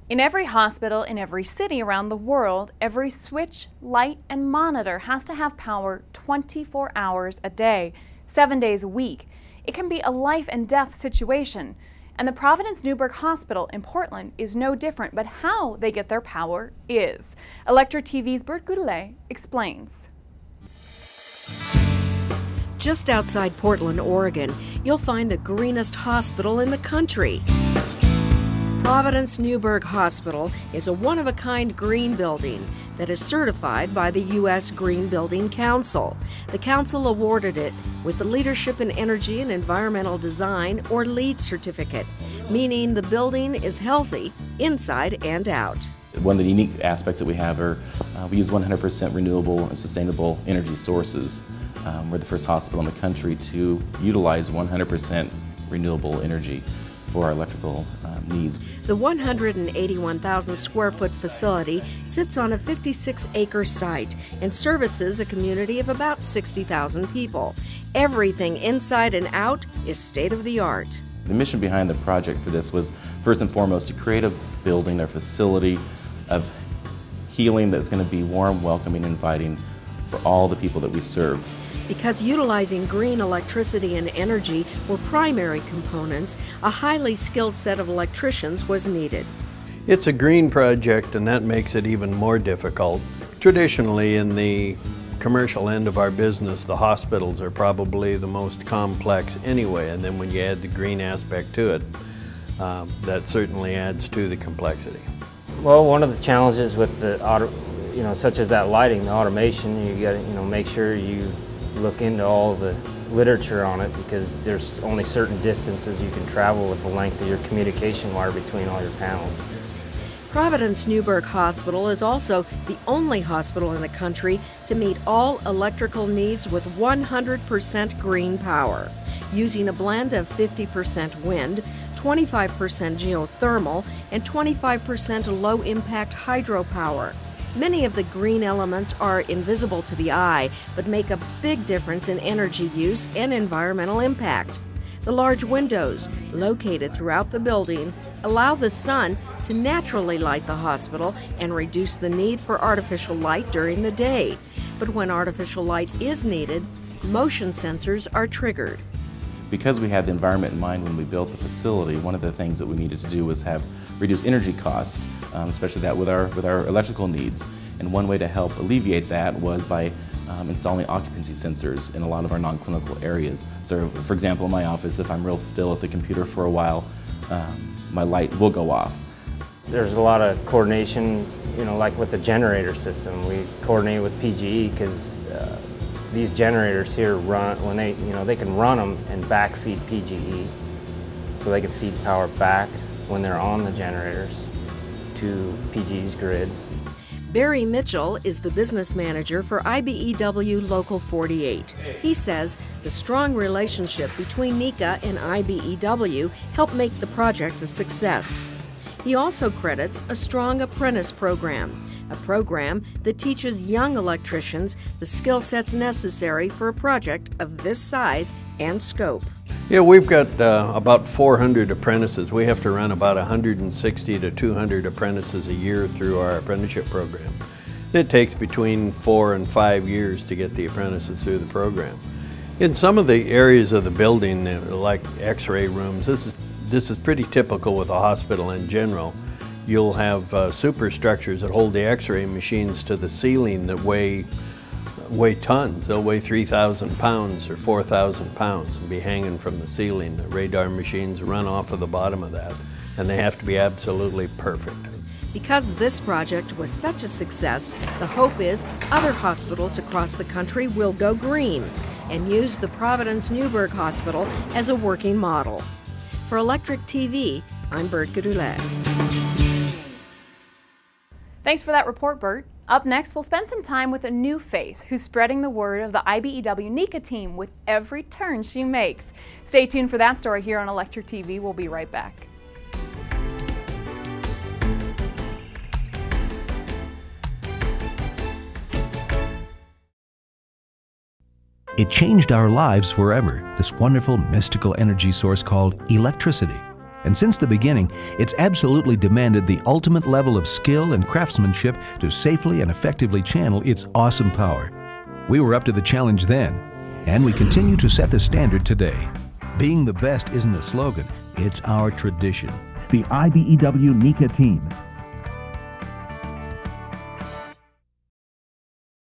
In every hospital in every city around the world, every switch, light, and monitor has to have power 24 hours a day, 7 days a week. It can be a life and death situation. And the Providence Newberg Hospital in Portland is no different, but how they get their power is. ElectricTV's Bert Goudelet explains. Just outside Portland, Oregon, you'll find the greenest hospital in the country. Providence Newberg Hospital is a one-of-a-kind green building that is certified by the U.S. Green Building Council. The council awarded it with the Leadership in Energy and Environmental Design, or LEED certificate, meaning the building is healthy inside and out. One of the unique aspects that we have are we use 100% renewable and sustainable energy sources. We're the first hospital in the country to utilize 100% renewable energy for our electrical needs. The 181,000 square foot facility sits on a 56-acre site and services a community of about 60,000 people. Everything inside and out is state-of-the-art. The mission behind the project for this was first and foremost to create a building, a facility of healing that's going to be warm, welcoming, inviting for all the people that we serve. Because utilizing green electricity and energy were primary components, a highly skilled set of electricians was needed. It's a green project, and that makes it even more difficult. Traditionally, in the commercial end of our business, the hospitals are probably the most complex anyway, and then when you add the green aspect to it, that certainly adds to the complexity. Well, one of the challenges with the such as that lighting, the automation, you got to make sure you look into all the literature on it, because there's only certain distances you can travel with the length of your communication wire between all your panels. Providence Newberg Hospital is also the only hospital in the country to meet all electrical needs with 100% green power, using a blend of 50% wind, 25% geothermal, and 25% low-impact hydropower. Many of the green elements are invisible to the eye, but make a big difference in energy use and environmental impact. The large windows, located throughout the building, allow the sun to naturally light the hospital and reduce the need for artificial light during the day. But when artificial light is needed, motion sensors are triggered. Because we had the environment in mind when we built the facility, one of the things that we needed to do was reduce energy costs, especially that with our electrical needs. And one way to help alleviate that was by installing occupancy sensors in a lot of our non-clinical areas. So, for example, in my office, if I'm real still at the computer for a while, my light will go off. There's a lot of coordination, like with the generator system. We coordinate with PGE because these generators here run, when they can run them and backfeed PGE, so they can feed power back when they're on the generators to PGE's grid. Barry Mitchell is the business manager for IBEW Local 48. He says the strong relationship between NECA and IBEW helped make the project a success. He also credits a strong apprentice program, a program that teaches young electricians the skill sets necessary for a project of this size and scope. Yeah, we've got about 400 apprentices. We have to run about 160 to 200 apprentices a year through our apprenticeship program. It takes between 4 and 5 years to get the apprentices through the program. In some of the areas of the building, like X-ray rooms, this is pretty typical with a hospital in general. You'll have superstructures that hold the X-ray machines to the ceiling that weigh tons. They'll weigh 3,000 pounds or 4,000 pounds and be hanging from the ceiling. The radar machines run off of the bottom of that, and they have to be absolutely perfect. Because this project was such a success, the hope is other hospitals across the country will go green and use the Providence Newberg Hospital as a working model. For ElectricTV, I'm Bert Goudelet. Thanks for that report, Bert. Up next, we'll spend some time with a new face who's spreading the word of the IBEW NECA team with every turn she makes. Stay tuned for that story here on ElectricTV. We'll be right back. It changed our lives forever, this wonderful mystical energy source called electricity. And since the beginning, it's absolutely demanded the ultimate level of skill and craftsmanship to safely and effectively channel its awesome power. We were up to the challenge then, and we continue to set the standard today. Being the best isn't a slogan, it's our tradition. The IBEW NECA team